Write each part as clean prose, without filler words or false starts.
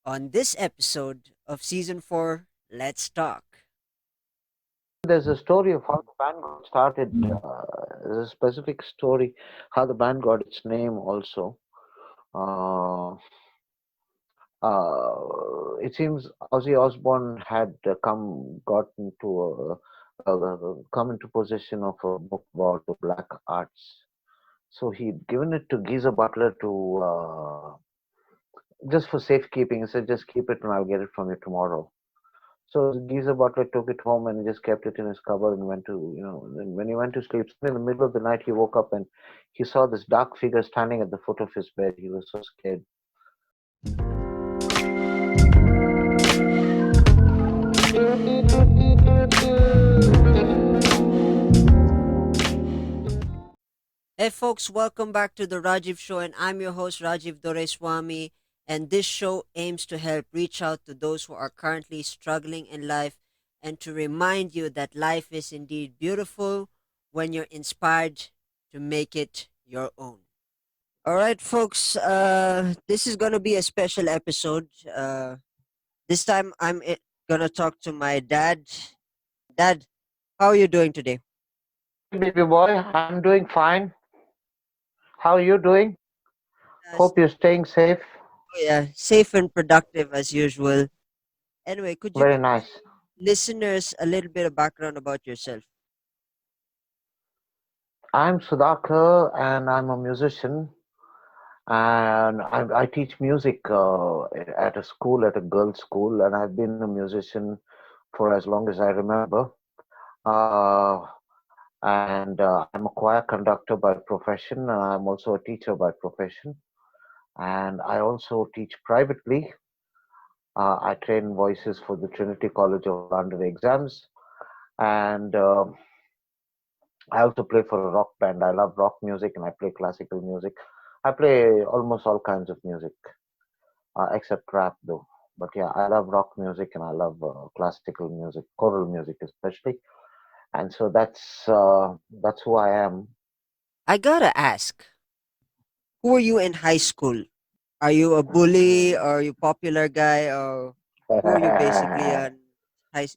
On this episode of season 4, let's talk. There's a story of how the band got started. There's a specific story how the band got its name also. Uh, it seems Ozzy Osbourne had come into possession of a book about the black arts. So he'd given it to Geezer Butler to just for safekeeping. He said, "Just keep it, and I'll get it from you tomorrow." So Geezer Butler took it home and just kept it in his cupboard and went to, then when he went to sleep, in the middle of the night, he woke up and he saw this dark figure standing at the foot of his bed. He was so scared. Hey folks, welcome back to the Rajiv Show, and I'm your host Rajiv Doraiswamy. And this show aims to help reach out to those who are currently struggling in life and to remind you that life is indeed beautiful when you're inspired to make it your own. All right, folks, this is going to be a special episode. This time going to talk to my dad. Dad, how are you doing today? Hey, baby boy, I'm doing fine. How are you doing? Yes. Hope you're staying safe. Oh, yeah, safe and productive as usual. Anyway, could you Very give nice. listeners a little bit of background about yourself? I'm Sudhakar and I'm a musician and I teach music at a school, at a girls' school, and I've been a musician for as long as I remember. Uh, and I'm a choir conductor by profession, and I'm also a teacher by profession. And I also teach privately. I train voices for the Trinity College of London exams, and I also play for a rock band. I love rock music, and I play classical music. I play almost all kinds of music, except rap, though. But yeah, I love rock music, and I love classical music, choral music especially. And so that's who I am. I gotta ask, who were you in high school? Are you a bully? Or are you popular guy? Or who were you basically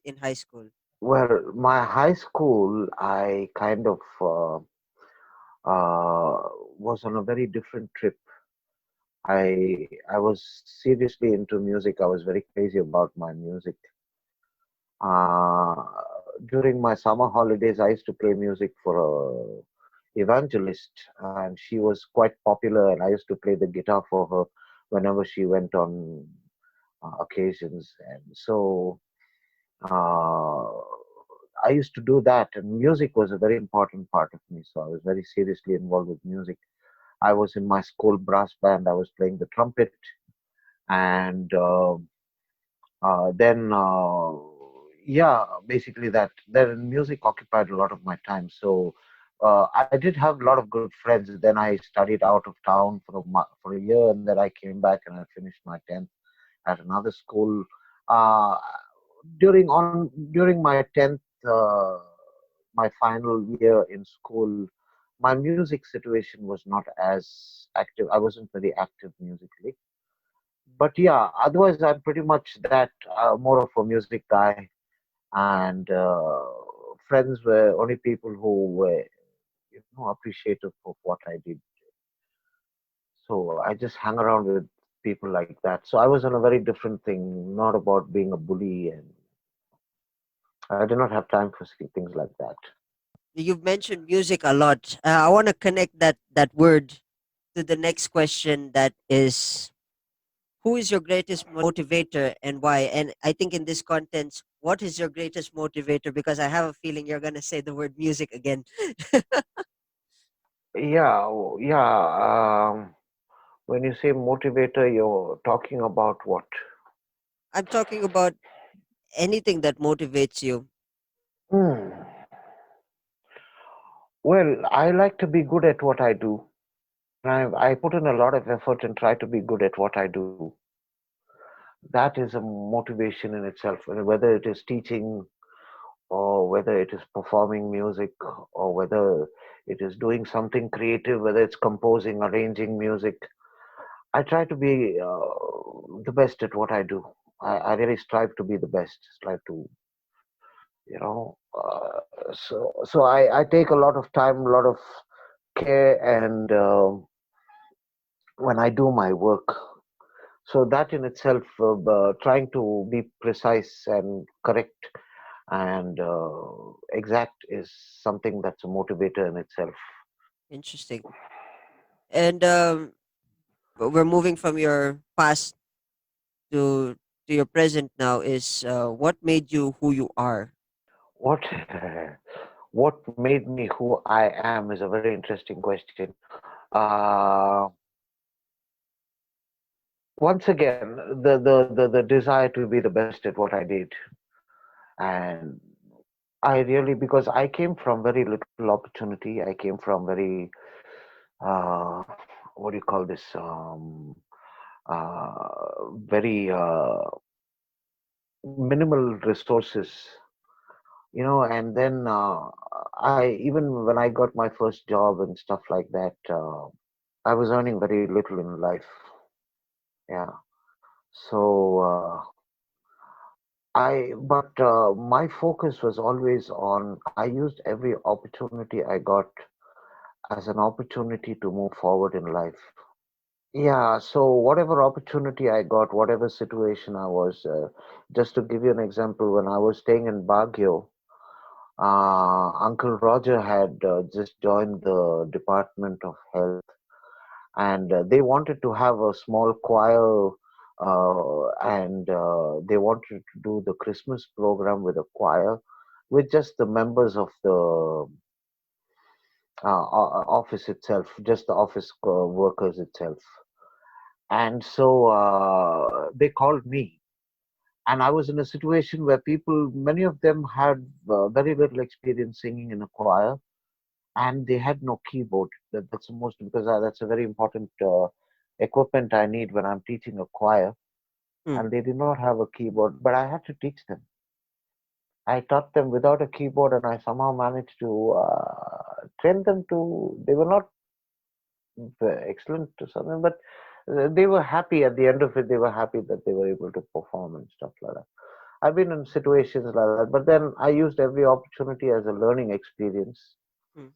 in high school? Well, my high school, I kind of was on a very different trip. I was seriously into music. I was very crazy about my music. Uh, During my summer holidays, I used to play music for a evangelist, and she was quite popular. And I used to play the guitar for her whenever she went on occasions. And so uh, I used to do that, and music was a very important part of me. So I was very seriously involved with music. I was in my school brass band. I was playing the trumpet, and then yeah, basically that. Then music occupied a lot of my time. So I did have a lot of good friends. Then I studied out of town for a year, and then I came back and I finished my 10th at another school. Uh, during my 10th, my final year in school, my music situation was not as active. I wasn't very active musically. But yeah, otherwise, I'm pretty much that more of a music guy. And friends were only people who were, appreciative of what I did. So I just hang around with people like that. So I was on a very different thing, not about being a bully, and I did not have time for things like that. You've mentioned music a lot. I want to connect that word to the next question. That is, who is your greatest motivator and why? And I think in this context, what is your greatest motivator? Because I have a feeling you're gonna say the word music again. Yeah, yeah. When you say motivator, you're talking about what? I'm talking about anything that motivates you. Hmm. Well, I like to be good at what I do. I put in a lot of effort and try to be good at what I do. That is a motivation in itself. And whether it is teaching, or whether it is performing music, or whether it is doing something creative, whether it's composing, arranging music. I try to be the best at what I do. I really strive to be the best. Strive to, you know. So I take a lot of time, a lot of care, and when I do my work. So that in itself, trying to be precise and correct and exact is something that's a motivator in itself. Interesting. And we're moving from your past to your present now. Is what made you who you are? What what made me who I am is a very interesting question. Uh, Once again, the desire to be the best at what I did, and I really, because I came from very little opportunity. I came from very uh, what do you call this? Very minimal resources, and then I even when I got my first job and stuff like that, I was earning very little in life. Yeah. So but my focus was always on, I used every opportunity I got as an opportunity to move forward in life. Yeah, so whatever opportunity I got, whatever situation I was, just to give you an example, when I was staying in Baguio, Uncle Roger had just joined the Department of Health, and they wanted to have a small choir, and they wanted to do the Christmas program with a choir, with just the members of the office itself, just the office workers itself. And so they called me, and I was in a situation where people, many of them had very little experience singing in a choir, and they had no keyboard. That's the most, because that's a very important equipment I need when I'm teaching a choir, Hmm. and they did not have a keyboard, but I had to teach them. I taught them without a keyboard, and I somehow managed to train them to. They were not excellent to something, but they were happy at the end of it. They were happy that they were able to perform and stuff like that. I've been in situations like that, but then I used every opportunity as a learning experience, Hmm.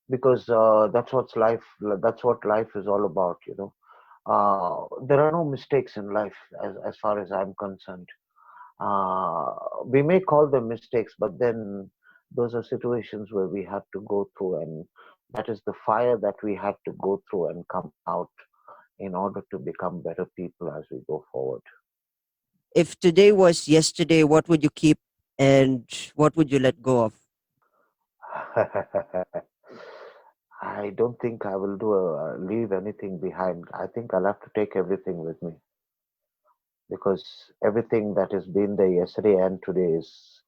because that's what's life. That's what life is all about. There are no mistakes in life, as far as I'm concerned. We may call them mistakes, but then those are situations where we had to go through, and that is the fire that we had to go through and come out in order to become better people as we go forward. If today was yesterday, what would you keep and what would you let go of? I don't think I will leave anything behind. I think I'll have to take everything with me, because everything that has been there yesterday and today is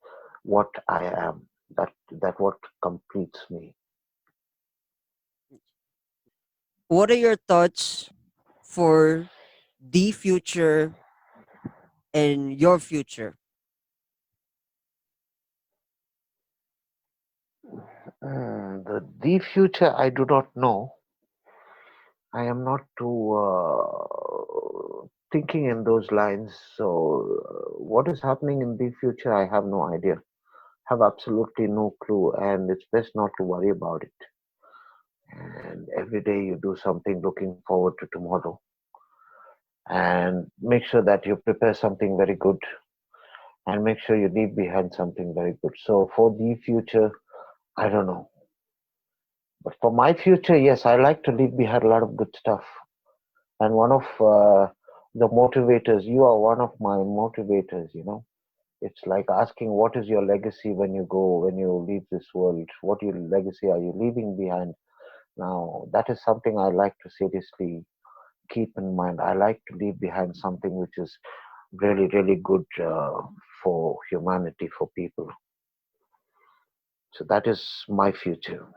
what I am. That what completes me. What are your thoughts for the future and your future? The future I do not know. I am not too thinking in those lines. So what is happening in the future, I have no idea. Have absolutely no clue, and it's best not to worry about it. And every day you do something looking forward to tomorrow, and make sure that you prepare something very good, and make sure you leave behind something very good. So for the future, I don't know. But for my future, yes, I like to leave behind a lot of good stuff. And one of the motivators, you are one of my motivators. It's like asking, what is your legacy when you go, when you leave this world? What your legacy are you leaving behind? Now, that is something I like to seriously keep in mind. I like to leave behind something which is really, really good for humanity, for people. So that is my future.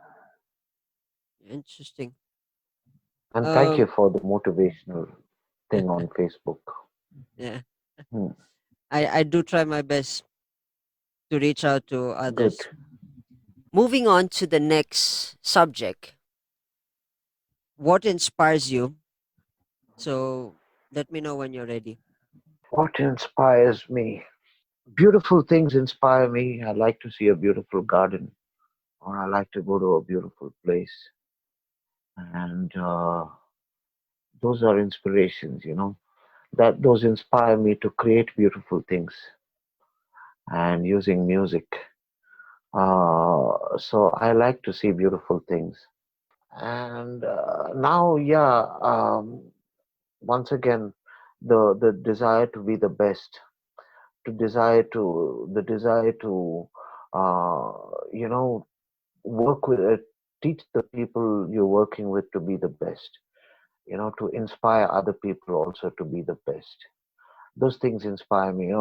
Interesting. And thank you Um, for the motivational thing on Facebook. yeah, Hmm, I do try my best to reach out to good. others. Moving on to the next subject. What inspires you So let me know when you're ready. What inspires me? Beautiful things inspire me. I like to see a beautiful garden, or I like to go to a beautiful place, and those are inspirations. That those inspire me to create beautiful things and using music. So I like to see beautiful things. And now, yeah, once again, the desire to be the best, the desire to, uh, you know, work with, teach the people you're working with to be the best. To inspire other people also to be the best. Those things inspire me.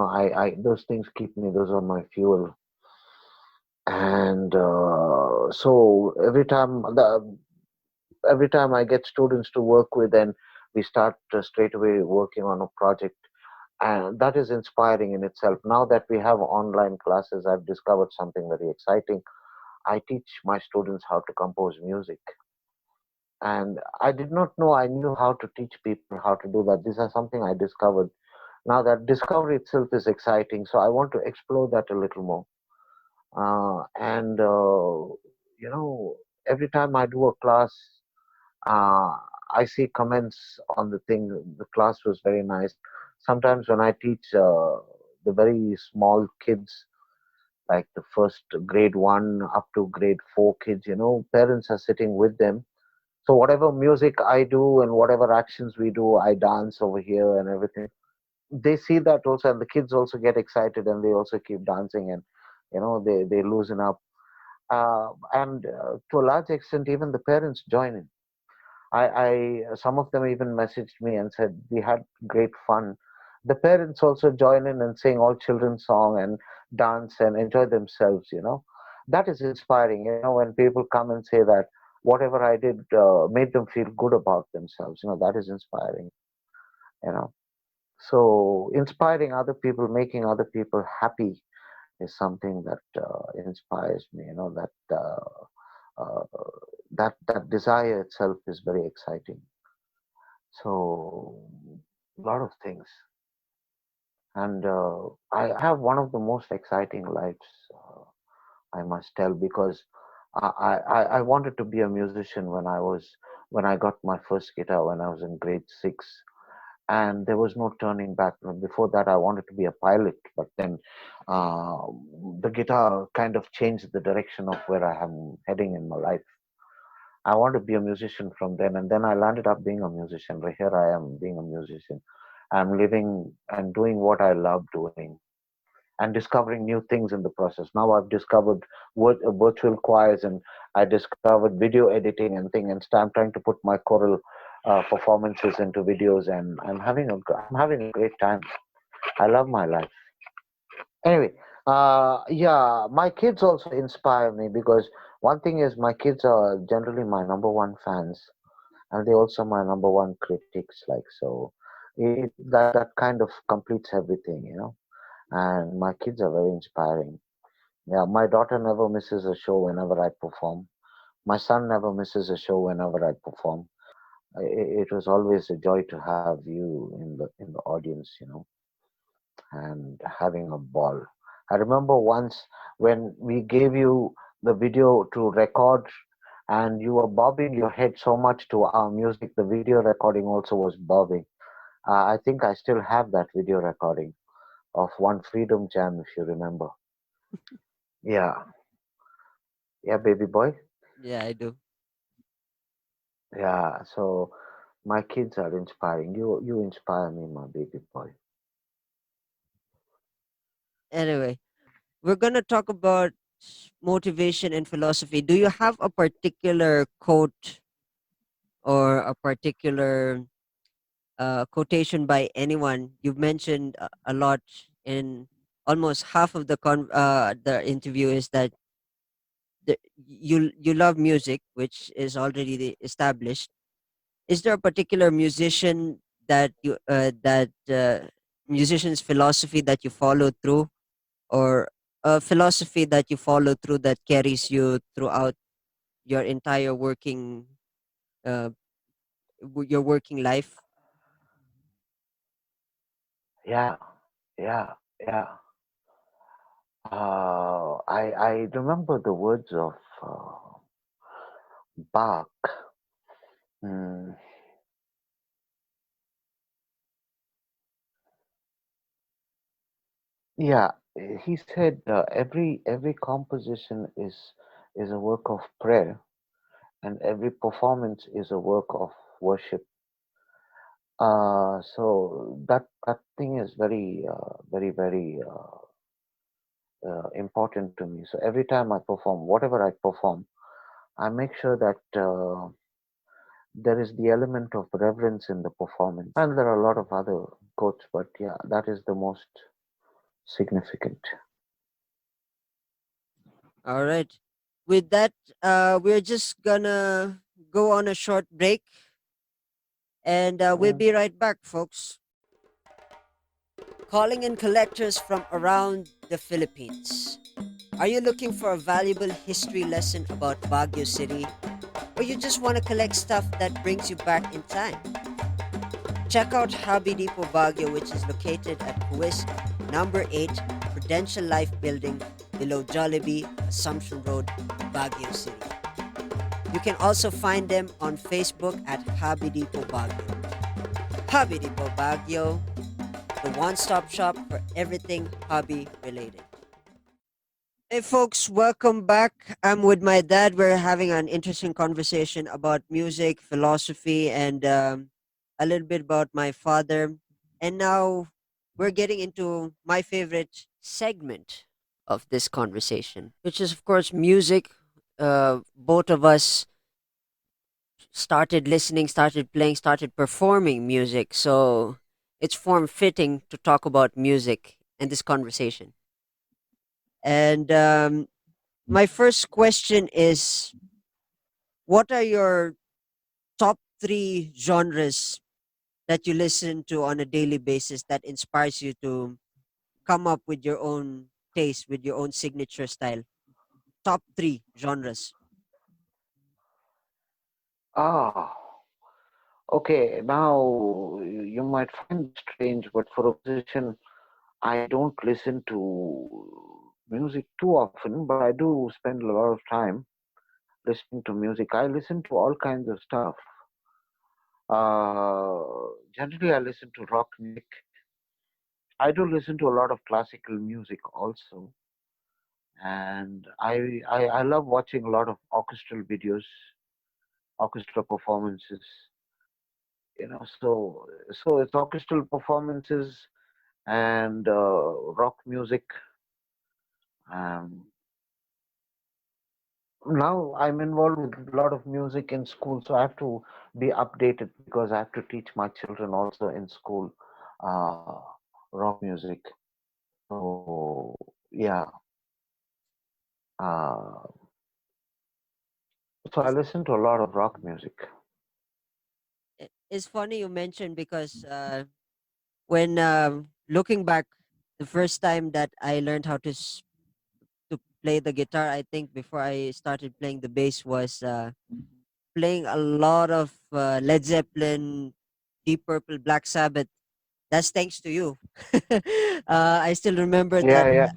Those things keep me. Those are my fuel. And so every time I get students to work with, and we start straight away working on a project, and that is inspiring in itself. Now that we have online classes, I've discovered something very exciting. I teach my students how to compose music, and I did not know I knew how to teach people how to do that. This is something I discovered. Now that discovery itself is exciting, so I want to explore that a little more. And you know, every time I do a class, uh, I see comments on the thing. The class was very nice. Sometimes when I teach the very small kids, like the first grade one up to grade four kids, parents are sitting with them. So whatever music I do and whatever actions we do, I dance over here and everything. They see that also, and the kids also get excited and they also keep dancing, and they loosen up. And to a large extent, even the parents join in. Some of them even messaged me and said we had great fun. The parents also join in and sing all children's song and dance and enjoy themselves. That is inspiring. When people come and say that whatever I did made them feel good about themselves. That is inspiring. You know, so inspiring other people, making other people happy is something that inspires me. Uh, that desire itself is very exciting. So, a lot of things. And I have one of the most exciting lives, I must tell, because I wanted to be a musician when I got my first guitar when I was in grade six. And there was no turning back. Before that, I wanted to be a pilot, but then uh, the guitar kind of changed the direction of where I am heading in my life. I want to be a musician from then, and then I landed up being a musician. Right here I am being a musician. I'm living and doing what I love doing, and discovering new things in the process. Now I've discovered virtual choirs, and I discovered video editing and thing, and I'm trying to put my choral performances into videos, and I'm having a great time. I love my life. Anyway, yeah, my kids also inspire me because one thing is my kids are generally my number one fans, and they also my number one critics. Like so, that kind of completes everything. And my kids are very inspiring. Yeah, my daughter never misses a show whenever I perform. My son never misses a show whenever I perform. It was always a joy to have you in the audience, and having a ball. I remember once when we gave you the video to record, and you were bobbing your head so much to our music. The video recording also was bobbing. I think I still have that video recording of one Freedom Jam, if you remember. Yeah, yeah, baby boy. Yeah, I do. Yeah, so my kids are inspiring. You inspire me, my baby boy. Anyway, we're gonna talk about motivation and philosophy. Do you have a particular quote or a particular quotation by anyone? You've mentioned a lot in almost half of the interview is that you love music, which is already established. Is there a particular musician's philosophy that you follow through, or a philosophy that you follow through that carries you throughout your entire uh, your working life? yeah, yeah, yeah. I remember the words of Bach. Mm, yeah, he said every composition is a work of prayer, and every performance is a work of worship. So that thing is very important to me. So every time I perform, whatever I perform, I make sure that there is the element of reverence in the performance. And there are a lot of other quotes, but yeah, that is the most significant. All right. With that, we're just gonna go on a short break, and we'll Mm. be right back, folks. Calling in collectors from around the Philippines. Are you looking for a valuable history lesson about Baguio City? Or you just want to collect stuff that brings you back in time? Check out Hobby Depot Baguio, which is located at Kuwis number 8 Prudential Life Building below Jollibee, Assumption Road, Baguio City. You can also find them on Facebook at Hobby Depot Baguio. Hobby Depot Baguio, the one stop shop for everything hobby related. Hey folks, welcome back. I'm with my dad. We're having an interesting conversation about music, philosophy, and a little bit about my father. And now we're getting into my favorite segment of this conversation, which is, of course, music. Both of us started listening, started playing, started performing music. So it's form fitting to talk about music in this conversation. And my first question is, what are your top three genres that you listen to on a daily basis that inspires you to come up with your own taste, with your own signature style? Top three genres. Ah, okay. Now you might find this strange, but for a musician, I don't listen to music too often, but I do spend a lot of time listening to music. I listen to all kinds of stuff. Generally, I listen to rock music. I do listen to a lot of classical music also, and I love watching a lot of orchestral videos, orchestra performances. So it's orchestral performances and rock music. Um, Now I'm involved with a lot of music in school, so I have to be updated because I have to teach my children also in school uh, rock music. So yeah, uh, so I It's, listen to a lot of rock music. it's funny you mentioned because when looking back, the first time that I learned how to play the guitar, I think before I started playing the bass was playing a lot of Led Zeppelin, Deep Purple, Black Sabbath. That's thanks to you. I still remember Yeah, yeah.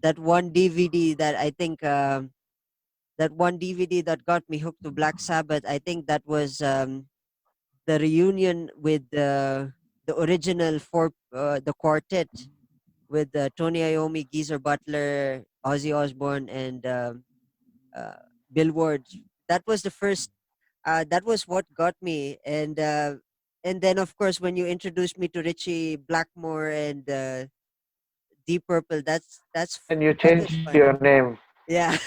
that one DVD that I think that one DVD that got me hooked to Black Sabbath. I think that was the reunion with the original the quartet with Tony Iommi, Geezer Butler, Ozzy Osbourne, and uh, Bill Ward. That was the first. That was what got me, and then of course when you introduced me to Richie Blackmore and Deep Purple, And you that is changed fun. your name. Yeah,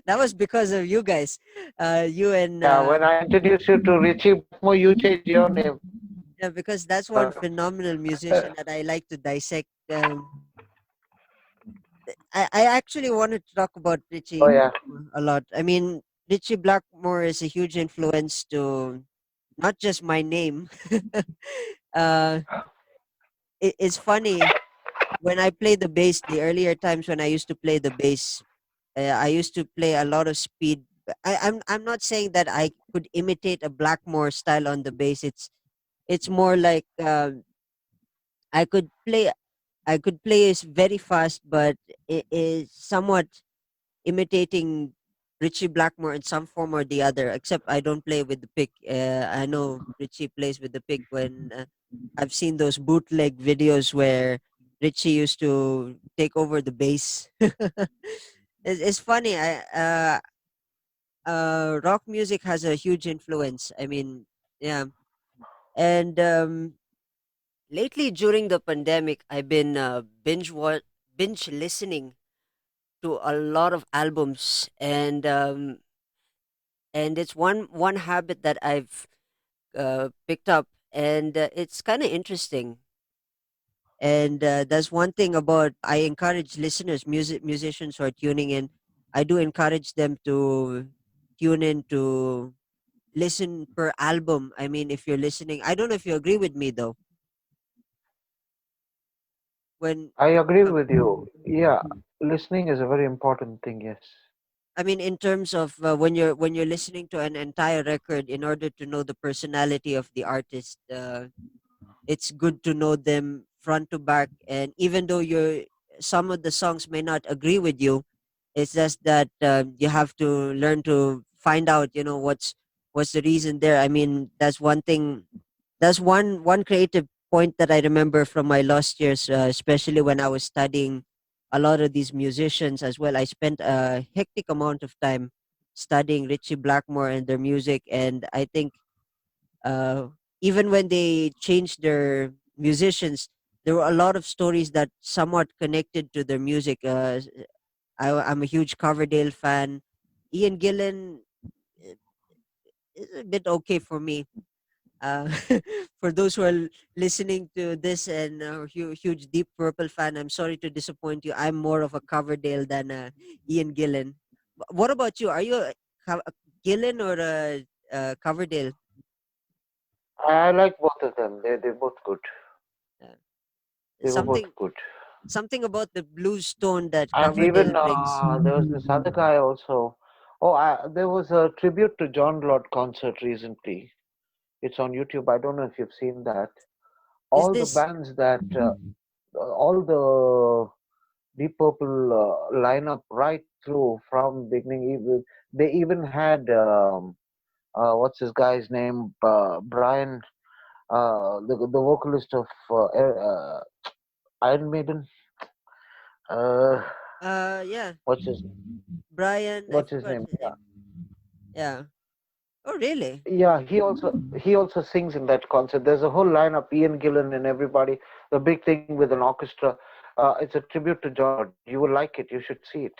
that was because of you guys. You and Yeah, when I introduced you to Richie Blackmore, you changed your name. yeah, because that's one Uh, phenomenal uh, musician that I like to dissect. I actually wanted to talk about oh Richie yeah. Blackmore a lot. I mean, Richie Blackmore is a huge influence to not just my name. uh, it's funny when I play the bass. The earlier times when I used to play the bass, I used to play a lot of speed. I'm not saying that I could imitate a Blackmore style on the bass. It's more like I could play I could play is very fast, but it is somewhat imitating Richie Blackmore in some form or the other. Except I don't play with the pick. I know Richie plays with the pick when I've seen those bootleg videos where Richie used to take over the bass. It's funny. Rock music has a huge influence. I mean, yeah, and lately during the pandemic, I've been binge listening to a lot of albums, and it's one habit that I've picked up, and it's kind of interesting. And that's one thing about I encourage listeners, musicians who are tuning in. I do encourage them to tune in to listen per album. I mean, if you're listening, I don't know if you agree with me though. When I agree uh, with you. Yeah, listening is a very important thing. Yes. I mean, in terms of when you're listening to an entire record, in order to know the personality of the artist, it's good to know them front to back. And even though you're some of the songs may not agree with you, it's just that you have to learn to find out, what's the reason there. I mean, that's one thing. That's one creative point that I remember from my last years, especially when I was studying a lot of these musicians as well. I spent a hectic amount of time studying Richie Blackmore and their music, and I think uh, even when they changed their musicians, there were a lot of stories that somewhat connected to their music. I'm a huge Coverdale fan. Ian Gillan eh, is a bit okay for me. Uh, for those who are listening to this and huge Deep Purple fan, I'm sorry to disappoint you. I'm more of a Coverdale than Ian Gillan. What about you? Are you a Gillan or a Coverdale? I like both of them. They're both good. Uh, They were both something good. something about the blues tone that And Coverdale even brings. there was this other guy also. Oh, there was a tribute to John Lord concert recently. It's on YouTube. I don't know if you've seen that. Is All the this bands that, all the Deep Purple lineup right through from beginning. Even they even had what's this guy's name? Brian, the vocalist of Iron Maiden. Uh, yeah, what's his Brian, I what's his forgot name? his name. Yeah. Oh really? Yeah, he also sings in that concert. There's a whole lineup, Ian Gillan and everybody. The big thing with an orchestra. It's a tribute to John Lord. You will like it. You should see it.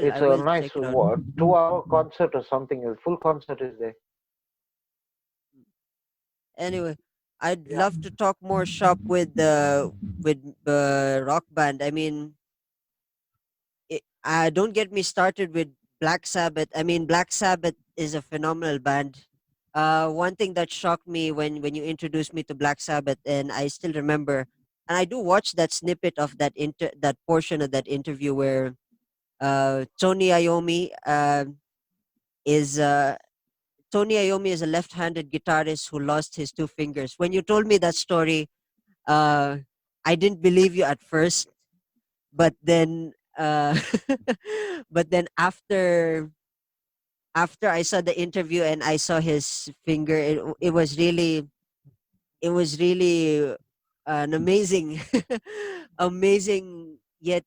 It's I a will nice check it out. 2 hour concert or something. A full concert is there. Anyway, I'd Yeah. love to talk more shop with rock band. I mean, don't get me started with Black Sabbath. I mean, Black Sabbath is a phenomenal band. One thing that shocked me when you introduced me to Black Sabbath, and I still remember, and I do watch that snippet of that portion of that interview where Tony Iommi is Tony Iommi is a left-handed guitarist who lost his two fingers. When you told me that story, uh, I didn't believe you at first, but then but then after I saw the interview and I saw his finger, it was really an amazing amazing yet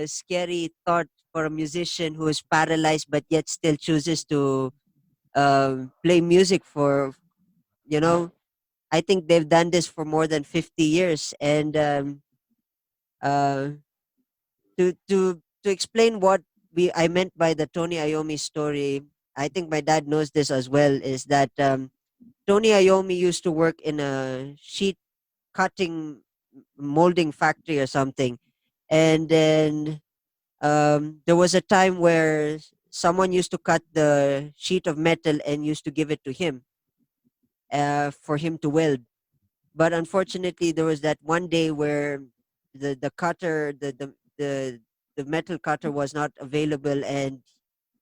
scary thought for a musician who is paralyzed but yet still chooses to play music for you know I think they've done this for more than 50 years. And uh, to explain what we I meant by the Tony Iommi story, I think my dad knows this as well, is that Tony Iommi used to work in a sheet cutting molding factory or something. And then there was a time where someone used to cut the sheet of metal and used to give it to him for him to weld. But unfortunately, there was that one day where the cutter, the metal cutter was not available, and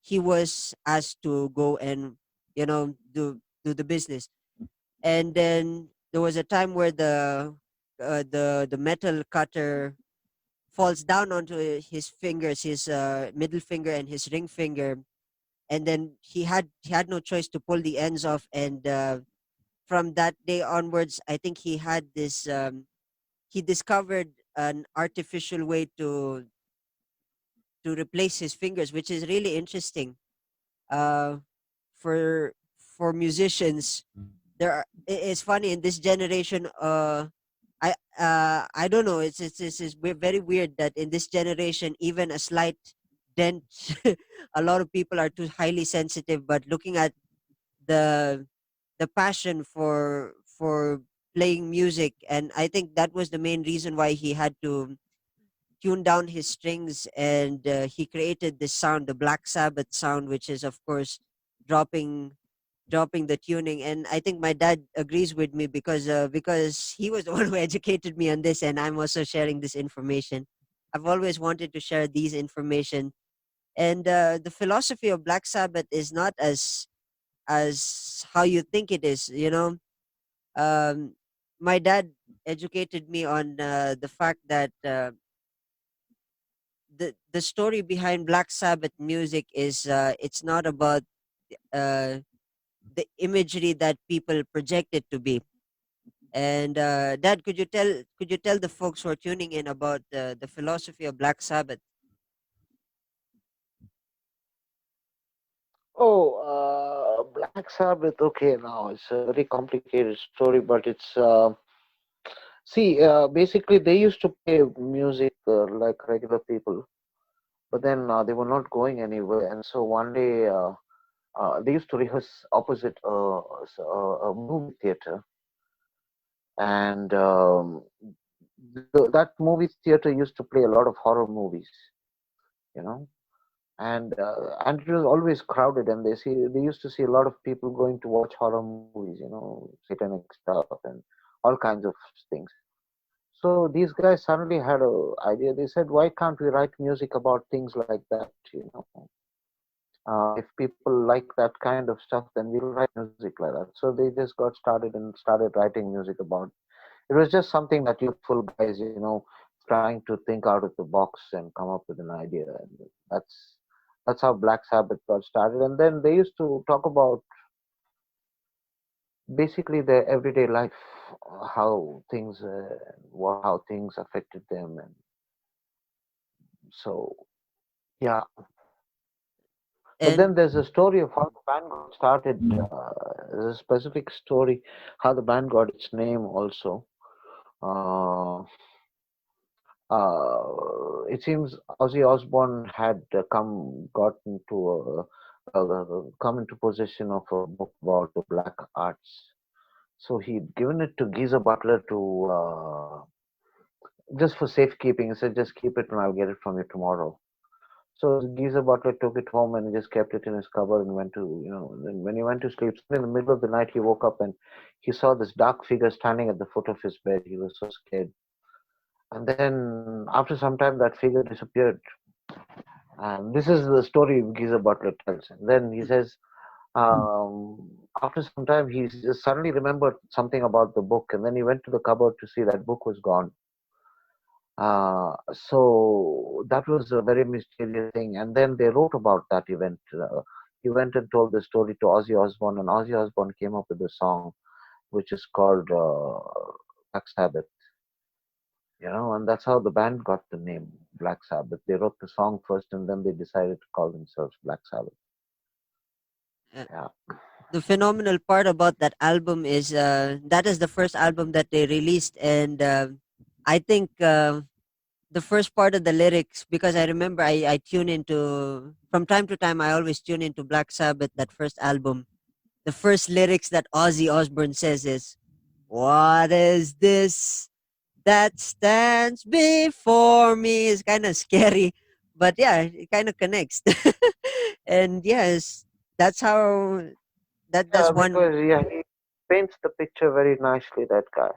he was asked to go and do the business. And then there was a time where the metal cutter falls down onto his fingers, his middle finger and his ring finger, and then he had no choice to pull the ends off, and from that day onwards, I think he had this. He discovered an artificial way to replace his fingers, which is really interesting. Uh, for musicians, it's funny in this generation. I don't know. It's very weird that in this generation, even a slight dent, a lot of people are too highly sensitive. But looking at the the passion for playing music, and I think that was the main reason why he had to tune down his strings, and he created this sound, the Black Sabbath sound, which is of course dropping dropping the tuning. And I think my dad agrees with me because he was the one who educated me on this, and I'm also sharing this information. I've always wanted to share these information, and the philosophy of Black Sabbath is not as how you think it is. Um, my dad educated me on the fact that the story behind Black Sabbath music is it's not about uh, the imagery that people project it to be. And Dad, could you tell the folks who are tuning in about the philosophy of Black Sabbath? Oh, Black Sabbath. Okay, now it's a very complicated story, but it's see, basically they used to play music like regular people, but then they were not going anywhere, and so one day they used to rehearse opposite a movie theater, and that movie theater used to play a lot of horror movies, you know, and it was always crowded, and they used to see a lot of people going to watch horror movies, satanic stuff and all kinds of things. So these guys suddenly had a idea. They said, why can't we write music about things like that? If people like that kind of stuff, then we'll write music like that. So they just got started and started writing music about. It was just something that youthful guys, trying to think out of the box and come up with an idea. And that's how Black Sabbath got started. And then they used to talk about basically their everyday life, how things, how things affected them, and so yeah. But then And there's a story of how the band got started. There's a specific story how the band got its name also. Uh, it seems Ozzy Osbourne had come into possession of a book about the black arts. So he'd given it to Geezer Butler to just for safekeeping. He said, "Just keep it, and I'll get it from you tomorrow." So Geezer Butler took it home and he just kept it in his cupboard and went to, then when he went to sleep, in the middle of the night, he woke up and he saw this dark figure standing at the foot of his bed. He was so scared. And then after some time, that figure disappeared. And this is the story Geezer Butler tells. And then he says, after some time, he just suddenly remembered something about the book. And then he went to the cupboard to see that book was gone. So that was a very mysterious thing. And then they wrote about that event. He went and told the story to Ozzy Osbourne, and Ozzy Osbourne came up with a song which is called Black Sabbath. And that's how the band got the name Black Sabbath. They wrote the song first, and then they decided to call themselves Black Sabbath. uh, Yeah. the phenomenal part about that album is that is the first album that they released, and I think the first part of the lyrics, because I remember I tune into from time to time. I always tune into Black Sabbath, that first album. The first lyrics that Ozzy Osbourne says is, "What is this that stands before me?" Is kind of scary, but yeah, it kind of connects. And yes, that's how that's Yeah, one. because he paints the picture very nicely. That guy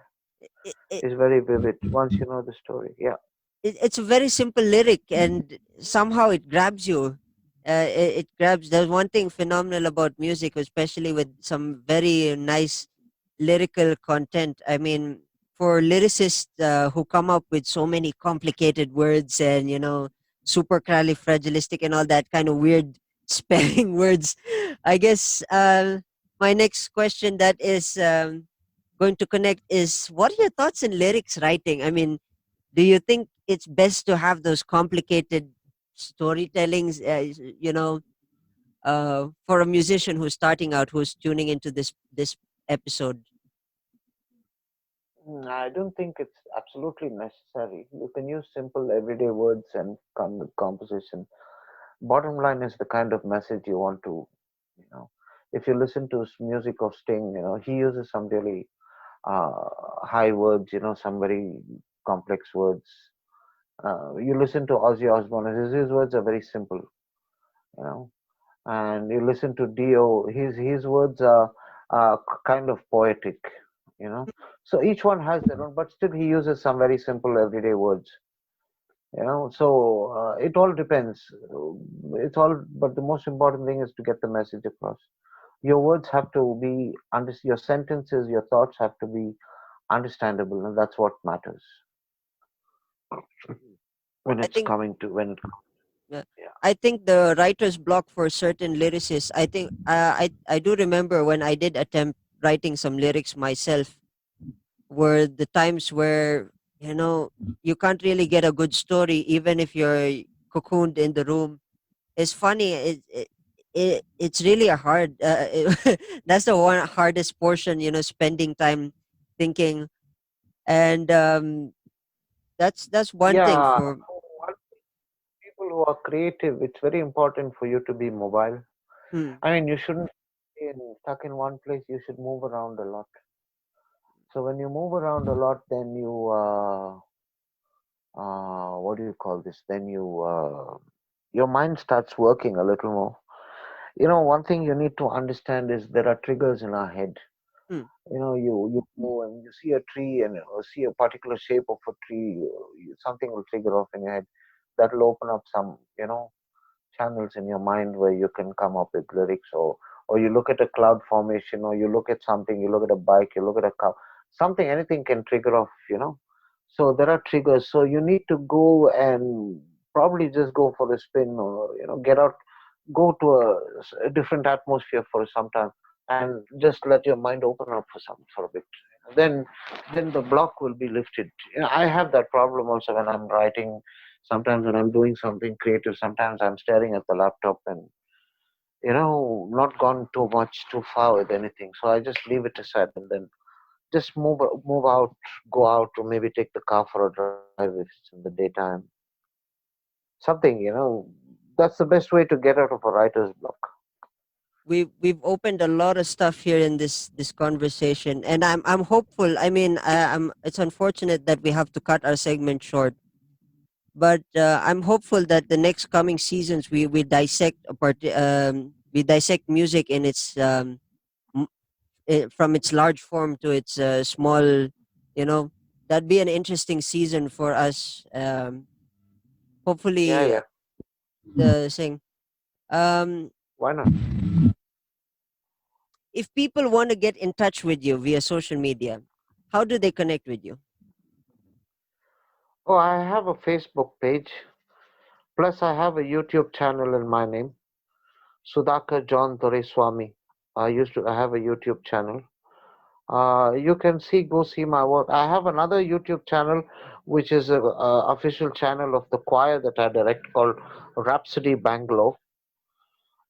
It, it, is very vivid once you know the story. Yeah. it's a very simple lyric, and somehow it grabs you. It grabs. There's one thing phenomenal about music, especially with some very nice lyrical content. I mean, for lyricists who come up with so many complicated words and supercalifragilistic and all that kind of weird spelling words, I guess my next question that is going to connect is, what are your thoughts in lyrics writing? I mean, do you think it's best to have those complicated storytellings, for a musician who's starting out, who's tuning into this episode? I don't think it's absolutely necessary. You can use simple everyday words and come with composition. Bottom line is the kind of message you want to, you know. If you listen to music of Sting, he uses some really uh, high words, some very complex words. You listen to Ozzy Osbourne, his words are very simple, you know. And you listen to Dio, his words are kind of poetic, you know. So each one has their own, but still he uses some very simple everyday words, you know. So it all depends. It's all, but the most important thing is to get the message across. Your words have to be under, your sentences, your thoughts have to be understandable, and that's what matters when I it's think coming to when it. uh, Yeah. I think the writer's block for certain lyricists. I think I do remember when I did attempt writing some lyrics myself, were the times where you can't really get a good story even if you're cocooned in the room. It's funny. It's really a hard. That's the one hardest portion. Spending time thinking, and that's one thing Yeah, for. for people who are creative, it's very important for you to be mobile. Hmm, I mean, you shouldn't stay stuck in one place. You should move around a lot. So when you move around a lot, then you what do you call this? Then your mind starts working a little more. One thing you need to understand is there are triggers in our head. hmm. You go and you see a tree and see a particular shape of a tree. Something will trigger off in your head. That will open up some channels in your mind where you can come up with lyrics, or you look at a cloud formation, or you look at something, you look at a bike, you look at a car, something, anything can trigger off. So there are triggers, so you need to go and probably just go for a spin, or get out, go to a different atmosphere for some time, and just let your mind open up for a bit. Then then the block will be lifted. I have that problem also when I'm writing. Sometimes when I'm doing something creative, sometimes I'm staring at the laptop and not gone too much too far with anything. So I just leave it aside and then just move out, go out, or maybe take the car for a drive if it's in the daytime. Something. That's the best way to get out of a writer's block. We've opened a lot of stuff here in this conversation, and I'm hopeful. I mean, it's unfortunate that we have to cut our segment short, but I'm hopeful that the next coming seasons we dissect we dissect music in its m- from its large form to its small. That'd be an interesting season for us. Yeah, Hopefully, yeah. the sing. Um, Why not? if people want to get in touch with you via social media, how do they connect with you? Oh, I have a Facebook page. Plus, I have a YouTube channel in my name, Sudhakar John Doraiswamy. I have a YouTube channel. You can go see my work. I have another YouTube channel, which is a official channel of the choir that I direct called Rhapsody Bangalore.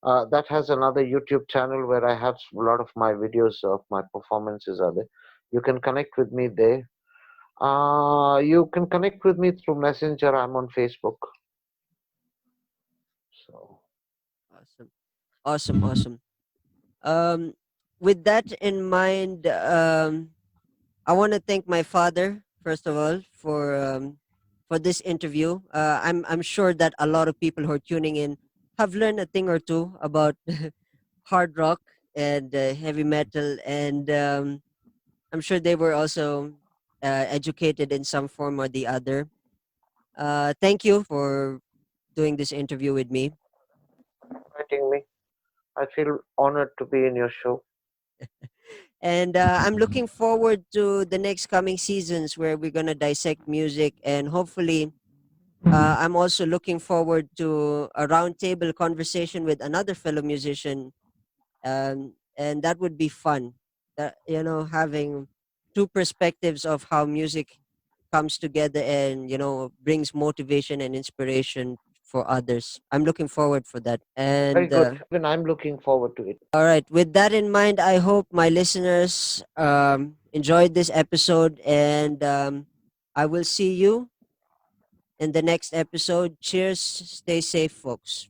That has another YouTube channel where I have a lot of my videos of my performances are there. You can connect with me there. You can connect with me through Messenger. I'm on Facebook. So Awesome, awesome, awesome. Um, with that in mind, I want to thank my father first of all for this interview. I'm sure that a lot of people who are tuning in have learned a thing or two about hard rock and heavy metal, and I'm sure they were also educated in some form or the other. Thank you for doing this interview with me. inviting me. I feel honored to be in your show. And I'm looking forward to the next coming seasons where we're gonna dissect music, and hopefully, I'm also looking forward to a roundtable conversation with another fellow musician, and that would be fun. That, having two perspectives of how music comes together and brings motivation and inspiration for others. I'm looking forward for that. Very And good. Even I'm looking forward to it. all right, with that in mind, I hope my listeners enjoyed this episode, and I will see you in the next episode. Cheers. Stay safe, folks.